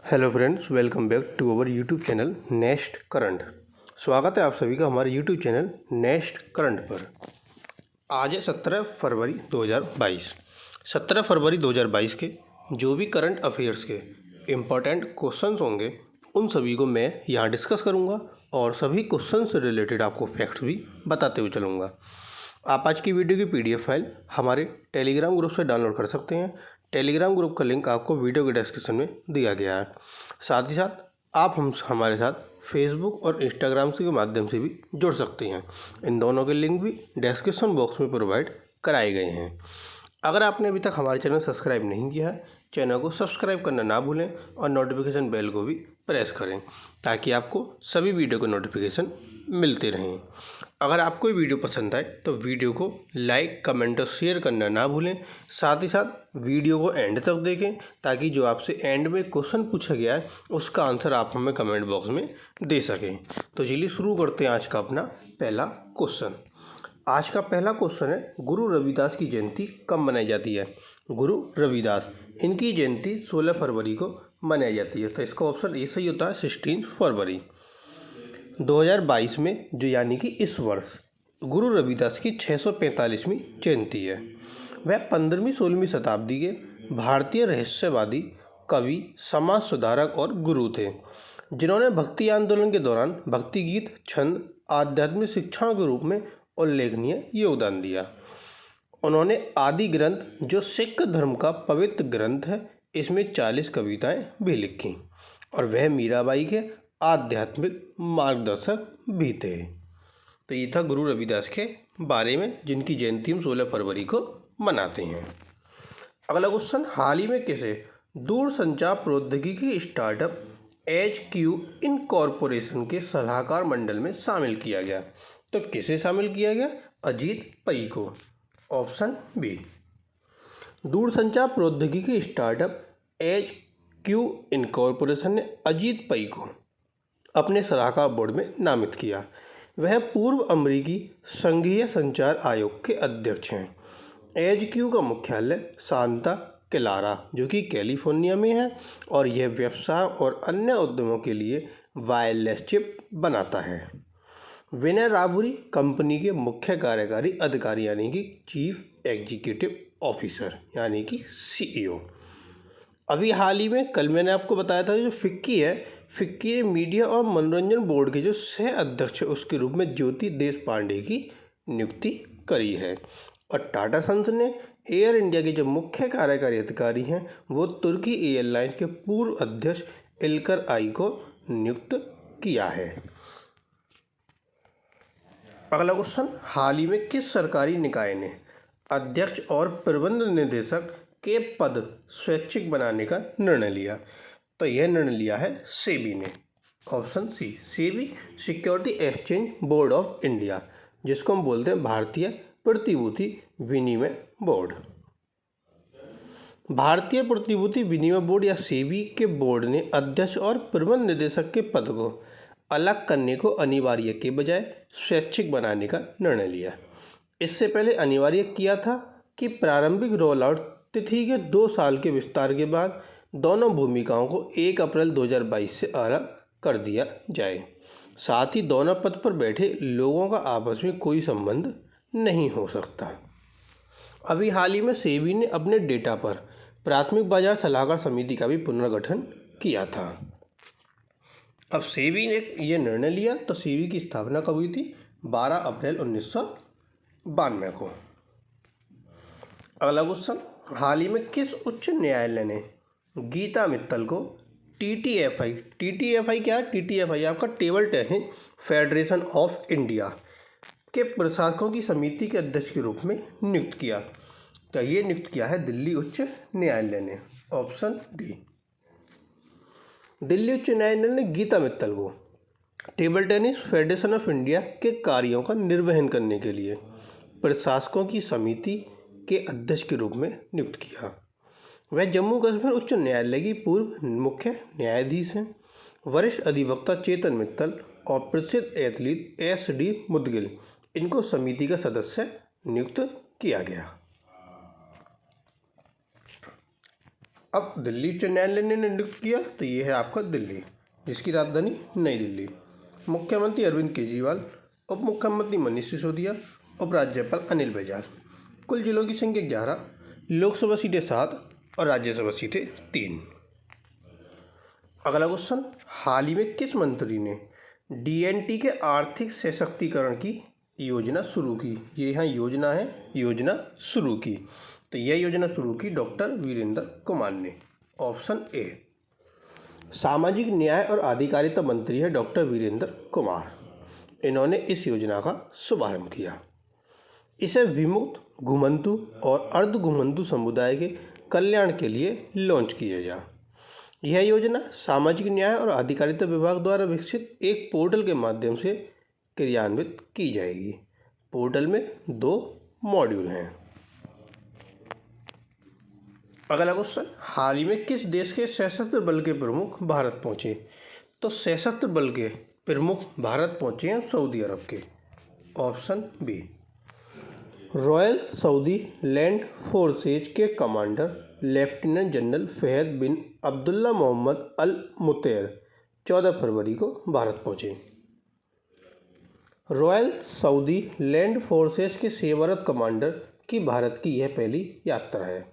Hello friends, welcome back to our YouTube channel next current. स्वागत है आप सभी का हमारे यूट्यूब चैनल नेक्स्ट करंट पर। आज है 17 फरवरी 2022। 17 फरवरी 2022 के जो भी करंट अफेयर्स के इम्पोर्टेंट क्वेश्चंस होंगे उन सभी को मैं यहाँ डिस्कस करूँगा और सभी क्वेश्चन से रिलेटेड आपको फैक्ट्स भी बताते हुए चलूँगा। आप आज की वीडियो की पीडीएफ फाइल हमारे टेलीग्राम ग्रुप से डाउनलोड कर सकते हैं। टेलीग्राम ग्रुप का लिंक आपको वीडियो के डिस्क्रिप्शन में दिया गया है। साथ ही साथ आप हमारे साथ फेसबुक और इंस्टाग्राम के माध्यम से भी जुड़ सकते हैं। इन दोनों के लिंक भी डिस्क्रिप्शन बॉक्स में प्रोवाइड कराए गए हैं। अगर आपने अभी तक हमारे चैनल सब्सक्राइब नहीं किया है, चैनल को सब्सक्राइब करना ना भूलें और नोटिफिकेशन बेल को भी प्रेस करें ताकि आपको सभी वीडियो के नोटिफिकेशन मिलते रहें। अगर आपको ये वीडियो पसंद आए तो वीडियो को लाइक, कमेंट और शेयर करना ना भूलें। साथ ही साथ वीडियो को एंड तक देखें ताकि जो आपसे एंड में क्वेश्चन पूछा गया है उसका आंसर आप हमें कमेंट बॉक्स में दे सकें। तो चलिए शुरू करते हैं आज का अपना पहला क्वेश्चन। आज का पहला क्वेश्चन है, गुरु रविदास की जयंती कब मनाई जाती है? गुरु रविदास, इनकी जयंती 16 फरवरी को मनाई जाती है। तो इसका ऑप्शन ए सही होता है 16 फरवरी 2022 में, जो यानी कि इस वर्ष गुरु रविदास की 645वीं जयंती है। वह 15वीं-16वीं शताब्दी के भारतीय रहस्यवादी, कवि, समाज सुधारक और गुरु थे जिन्होंने भक्ति आंदोलन के दौरान भक्ति गीत, छंद, आध्यात्मिक शिक्षाओं के रूप में उल्लेखनीय योगदान दिया। उन्होंने आदि ग्रंथ, जो सिख धर्म का पवित्र ग्रंथ है, इसमें 40 कविताएं भी लिखी और वह मीराबाई के आध्यात्मिक मार्गदर्शक भी थे। तो ये था गुरु रविदास के बारे में, जिनकी जयंती हम 16 फरवरी को मनाते हैं। अगला क्वेश्चन, हाल ही में किसे दूरसंचार प्रौद्योगिकी स्टार्टअप HQ इनकॉर्पोरेशन के सलाहकार मंडल में शामिल किया गया? तो किसे शामिल किया गया? अजीत पई को। Option B. दूरसंचार प्रौद्योगिकी स्टार्टअप HQ इनकॉर्पोरेशन ने अजीत पई को अपने सलाहकार बोर्ड में नामित किया। वह पूर्व अमेरिकी संघीय संचार आयोग के अध्यक्ष हैं। HQ का मुख्यालय सांता क्लारा, जो कि कैलिफोर्निया में है, और यह व्यवसाय और अन्य उद्यमों के लिए वायरलेस चिप बनाता है। विनय राबुरी कंपनी के मुख्य कार्यकारी अधिकारी यानी कि चीफ एग्जीक्यूटिव ऑफिसर यानी कि CEO। अभी हाल ही में कल मैंने आपको बताया था जो फिक्की है, फिक्की ने मीडिया और मनोरंजन बोर्ड के जो सह अध्यक्ष उसके रूप में ज्योति देशपांडे की नियुक्ति करी है। और टाटा सन्स ने एयर इंडिया के जो मुख्य कार्यकारी अधिकारी हैं वो तुर्की एयरलाइंस के पूर्व अध्यक्ष इल्कर आई को नियुक्त किया है। अगला क्वेश्चन, हाल ही में किस सरकारी निकाय ने अध्यक्ष और प्रबंध निदेशक के पद स्वैच्छिक बनाने का निर्णय लिया? तो यह निर्णय लिया है सेबी ने। Option C, SEBI security exchange board of India, जिसको हम बोलते हैं भारतीय प्रतिभूति विनिमय बोर्ड। भारतीय प्रतिभूति विनिमय बोर्ड या सेबी के बोर्ड ने अध्यक्ष और प्रबंध निदेशक के पद को अलग करने को अनिवार्य के बजाय स्वैच्छिक बनाने का निर्णय लिया। इससे पहले अनिवार्य किया था कि प्रारंभिक रोल आउट तिथि के 2 साल के विस्तार के बाद दोनों भूमिकाओं को 1 अप्रैल 2022 से अलग कर दिया जाए। साथ ही दोनों पद पर बैठे लोगों का आपस में कोई संबंध नहीं हो सकता। अभी हाल ही में सेबी ने अपने डेटा पर प्राथमिक बाजार सलाहकार समिति का भी पुनर्गठन किया था। अब सेबी ने यह निर्णय लिया, तो सेबी की स्थापना कब हुई थी? 12 अप्रैल 1992 को। अगला क्वेश्चन, हाल ही में किस उच्च न्यायालय ने गीता मित्तल को TTFI क्या है? TTFI आपका table tennis federation of India के प्रशासकों की समिति के अध्यक्ष के रूप में नियुक्त किया? तो ये नियुक्त किया है दिल्ली उच्च न्यायालय ने। Option D. दिल्ली उच्च न्यायालय ने गीता मित्तल को table tennis federation of India के कार्यों का निर्वहन करने के लिए प्रशासकों की समिति के अध्यक्ष के रूप में नियुक्त किया। वह जम्मू कश्मीर उच्च न्यायालय की पूर्व मुख्य न्यायाधीश हैं। वरिष्ठ अधिवक्ता चेतन मित्तल और प्रसिद्ध एथलीट SD मुदगिल, इनको समिति का सदस्य नियुक्त किया गया। अब दिल्ली उच्च न्यायालय ने नियुक्त किया तो ये है आपका दिल्ली, जिसकी राजधानी नई दिल्ली। मुख्यमंत्री अरविंद केजरीवाल, उप मुख्यमंत्री मनीष सिसोदिया, उपराज्यपाल अनिल बैजल। कुल जिलों की संख्या 11, लोकसभा सीटें 7 और राज्यसभा सीटें 3। अगला क्वेश्चन, हाल ही में किस मंत्री ने डीएनटी के आर्थिक सशक्तिकरण की योजना शुरू की? ये यहाँ योजना है, योजना शुरू की। तो यह योजना शुरू की डॉक्टर वीरेंद्र कुमार ने। Option A. सामाजिक न्याय और अधिकारिता मंत्री है डॉक्टर वीरेंद्र कुमार। इन्होंने इस योजना का शुभारंभ किया। इसे विमुक्त, घुमंतु और अर्ध घुमंतु समुदाय के कल्याण के लिए लॉन्च किया गया। यह योजना सामाजिक न्याय और अधिकारिता विभाग द्वारा विकसित एक पोर्टल के माध्यम से क्रियान्वित की जाएगी। पोर्टल में 2 मॉड्यूल हैं। अगला क्वेश्चन, हाल ही में किस देश के सशस्त्र बल के प्रमुख भारत पहुंचे? तो सशस्त्र बल के प्रमुख भारत पहुंचे हैं सऊदी अरब के। Option B. Royal Saudi land forces के commander lieutenant general Fahd bin Abdullah Mohammed Al Mutair 14 फरवरी को भारत पहुंचे। रॉयल सऊदी लैंड फोर्सेज के सेवारत कमांडर की भारत की यह पहली यात्रा है।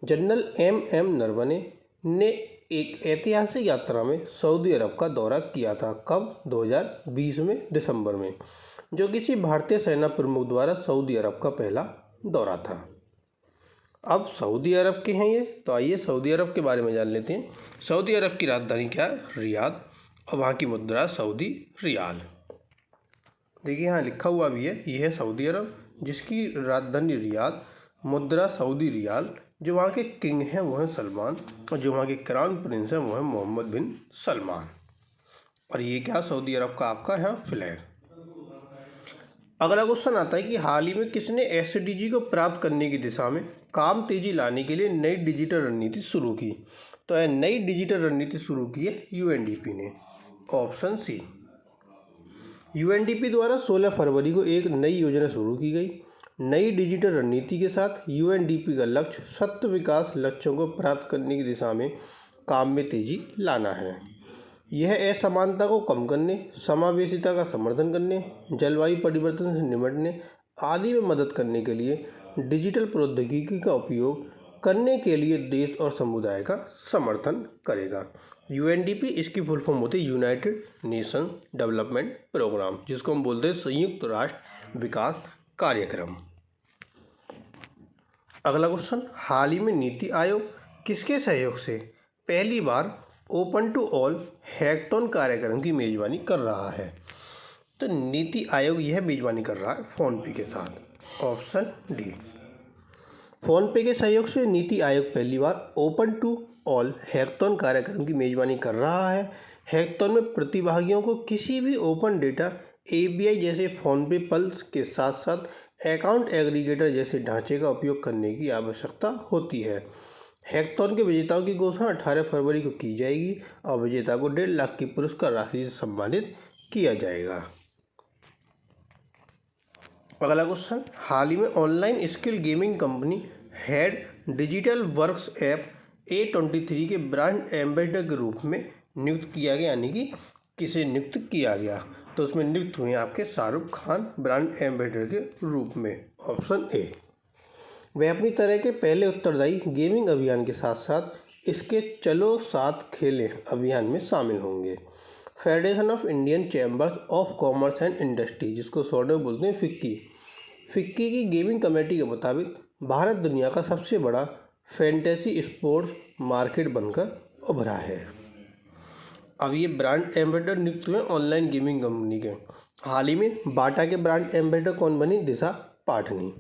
जनरल एम नरवणे ने एक ऐतिहासिक यात्रा में सऊदी अरब का दौरा किया था। कब? 2020 में दिसंबर में, जो किसी भारतीय सेना प्रमुख द्वारा सऊदी अरब का पहला दौरा था। अब सऊदी अरब के हैं ये, तो आइए सऊदी अरब के बारे में जान लेते हैं। सऊदी अरब की राजधानी क्या है? रियाद, और वहाँ की मुद्रा सऊदी रियाल। देखिए यहाँ लिखा हुआ भी है, ये है सऊदी अरब जिसकी राजधानी रियाद, मुद्रा सऊदी रियाल। जो वहाँ के किंग हैं वो हैं सलमान, और जो वहाँ के क्राउन प्रिंस हैं वो हैं मोहम्मद बिन सलमान। और ये क्या सऊदी अरब का आपका यहाँ फ्लैग। अगला क्वेश्चन आता है कि हाल ही में किसने एसडीजी को प्राप्त करने की दिशा में काम तेजी लाने के लिए नई डिजिटल रणनीति शुरू की? तो यह नई डिजिटल रणनीति शुरू की है यूएनडीपी ने। ऑप्शन सी। यूएनडीपी द्वारा 16 फरवरी को एक नई योजना शुरू की गई। नई डिजिटल रणनीति के साथ यूएनडीपी का लक्ष्य 7 विकास लक्ष्यों को प्राप्त करने की दिशा में काम में तेजी लाना है। यह असमानता को कम करने, समावेशिता का समर्थन करने, जलवायु परिवर्तन से निपटने आदि में मदद करने के लिए डिजिटल प्रौद्योगिकी का उपयोग करने के लिए देश और समुदाय का समर्थन करेगा। यूएनडीपी इसकी फुल फॉर्म होती है यूनाइटेड नेशन डेवलपमेंट प्रोग्राम, जिसको हम बोलते हैं संयुक्त राष्ट्र विकास कार्यक्रम। अगला क्वेश्चन, हाल ही में नीति आयोग किसके सहयोग से पहली बार ओपन टू ऑल हैकथॉन कार्यक्रम की मेजबानी कर रहा है? तो नीति आयोग यह मेजबानी कर रहा है फ़ोनपे के साथ। Option D. फ़ोनपे के सहयोग से नीति आयोग पहली बार ओपन टू ऑल हैकथॉन कार्यक्रम की मेजबानी कर रहा है। हैकथॉन में प्रतिभागियों को किसी भी ओपन डेटा एपीआई जैसे फ़ोनपे पल्स के साथ साथ अकाउंट एग्रीगेटर जैसे ढांचे का उपयोग करने की आवश्यकता होती है। हैकथॉन के विजेताओं की घोषणा 18 फरवरी को की जाएगी और विजेता को 1.5 लाख की पुरस्कार राशि से सम्मानित किया जाएगा। अगला क्वेश्चन, हाल ही में online skill gaming company head digital works app A23 के ब्रांड एम्बेसडर के रूप में नियुक्त किया गया, यानी कि किसे नियुक्त किया गया? तो उसमें नियुक्त हुए आपके शाहरुख खान ब्रांड एम्बेसडर के रूप में। Option A. वे अपनी तरह के पहले उत्तरदायी गेमिंग अभियान के साथ साथ इसके चलो साथ खेलें अभियान में शामिल होंगे। Federation of Indian chambers of commerce and industry, जिसको शॉर्ट में बोलते हैं फिक्की की गेमिंग कमेटी के मुताबिक भारत दुनिया का सबसे बड़ा फैंटेसी स्पोर्ट्स मार्केट बनकर उभरा है। अब ये ब्रांड एम्बेसडर नियुक्त हुए ऑनलाइन गेमिंग कंपनी के। हाल ही में बाटा के ब्रांड एम्बेसडर कौन बनी? दिशा पाटनी।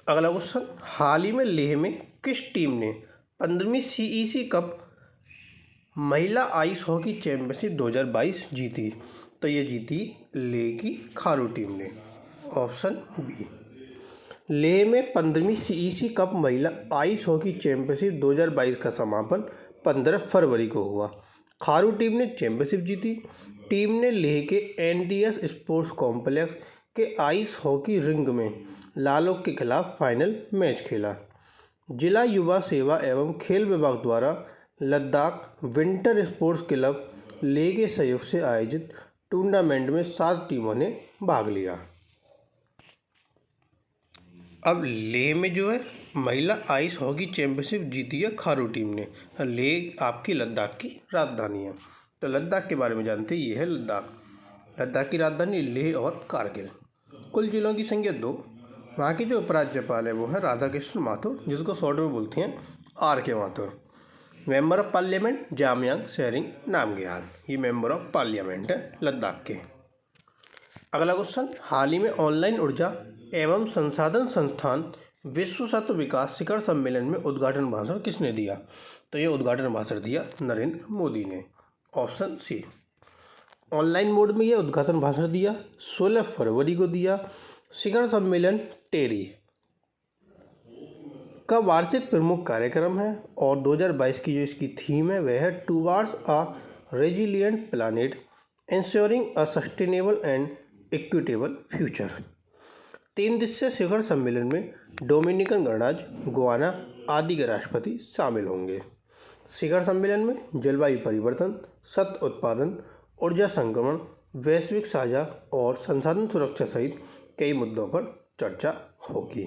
अगला क्वेश्चन, हाल ही में लेह में किस टीम ने 15वीं सीईसी कप महिला आइस हॉकी चैंपियनशिप 2022 जीती? तो ये जीती लेह की खारू टीम ने। Option B. लेह में 15वीं सीईसी कप महिला आइस हॉकी चैंपियनशिप 2022 का समापन 15 फरवरी को हुआ। खारू टीम ने चैंपियनशिप जीती। टीम ने लेह के एनडीएस स्पोर्ट्स कॉम्प्लेक्स के आइस हॉकी रिंग में लालों के खिलाफ फाइनल मैच खेला। जिला युवा सेवा एवं खेल विभाग द्वारा Ladakh winter sports club Leh के सहयोग से आयोजित टूर्नामेंट में 7 टीमों ने भाग लिया। अब लेह में जो है महिला आइस हॉकी चैंपियनशिप जीती है खारू टीम ने। लेह आपकी लद्दाख की राजधानी है। तो लद्दाख के बारे में जानते हैं, ये है लद्दाख की राजधानी लेह और कारगिल। कुल जिलों की संख्या 2। वहाँ के जो उपराज्यपाल है वो है राधा कृष्ण माथुर, जिसको शॉर्ट में बोलते हैं RK Mathur. Member of parliament Jamyang Tsering Namgyal, ये मेंबर ऑफ पार्लियामेंट है लद्दाख के। अगला क्वेश्चन, हाल ही में ऑनलाइन ऊर्जा एवं संसाधन संस्थान विश्व सत्व विकास शिखर सम्मेलन में उद्घाटन भाषण किसने दिया? तो ये उद्घाटन भाषण दिया नरेंद्र मोदी ने। ऑप्शन सी। ऑनलाइन मोड में ये उद्घाटन भाषण दिया 16 फरवरी को दिया। शिखर सम्मेलन टेरी का वार्षिक प्रमुख कार्यक्रम है और 2022 की जो इसकी थीम है वह है towards a resilient planet ensuring a sustainable and equitable future. 3 दिवसीय शिखर सम्मेलन में डोमिनिकन गणराज्य, गुयाना आदि के राष्ट्रपति शामिल होंगे। शिखर सम्मेलन में जलवायु परिवर्तन, सत्व उत्पादन, ऊर्जा संक्रमण, वैश्विक साझा और संसाधन सुरक्षा सहित कई मुद्दों पर चर्चा होगी।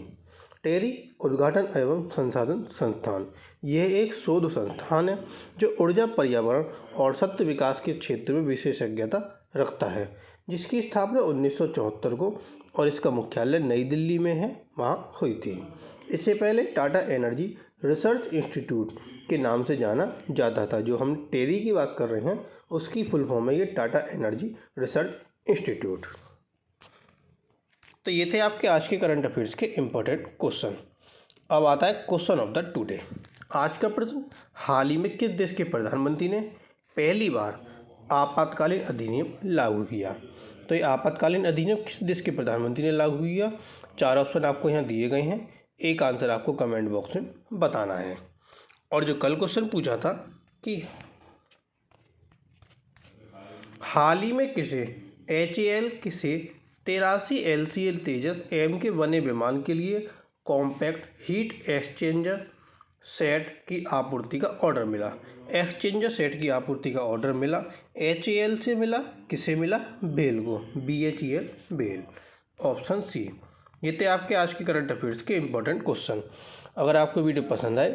टेरी उद्घाटन एवं संसाधन संस्थान यह एक शोध संस्थान है जो ऊर्जा, पर्यावरण और सत्व विकास के क्षेत्र में विशेषज्ञता रखता है, जिसकी स्थापना 1974 को और इसका मुख्यालय नई दिल्ली में है, वहाँ हुई थी। इससे पहले टाटा एनर्जी रिसर्च इंस्टीट्यूट के नाम से जाना जाता था। जो हम टेरी की बात कर रहे हैं उसकी फुल फॉर्म है ये टाटा एनर्जी रिसर्च इंस्टीट्यूट। तो ये थे आपके आज के करंट अफेयर्स के इम्पोर्टेंट क्वेश्चन। अब आता है क्वेश्चन ऑफ द टुडे। आज का प्रश्न, हाल ही में किस देश के प्रधानमंत्री ने पहली बार आपातकालीन अधिनियम लागू किया? तो ये आपातकालीन अधिनियम किस देश के प्रधानमंत्री ने लागू किया? 4 ऑप्शन आपको यहाँ दिए गए हैं, एक आंसर आपको कमेंट बॉक्स में बताना है। और जो कल क्वेश्चन पूछा था कि हाल ही में किसे HAL किसे 83 LCL तेजस M के बने विमान के लिए कॉम्पैक्ट हीट एक्सचेंजर सेट की आपूर्ति का ऑर्डर मिला? एक्सचेंजर सेट की आपूर्ति का ऑर्डर मिला HAL से मिला, किसे मिला? बेल को, BHEL बेल। Option C. ये थे आपके आज के करंट अफेयर्स के इम्पोर्टेंट क्वेश्चन। अगर आपको वीडियो पसंद आए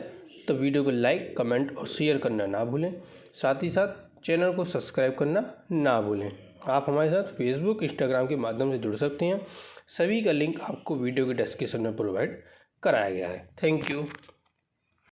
तो वीडियो को लाइक, कमेंट और शेयर करना ना भूलें। साथ ही साथ चैनल को सब्सक्राइब करना ना भूलें। आप हमारे साथ फेसबुक, इंस्टाग्राम के माध्यम से जुड़ सकते हैं। सभी का लिंक आपको वीडियो के डिस्क्रिप्शन में प्रोवाइड कराया गया है। Thank you.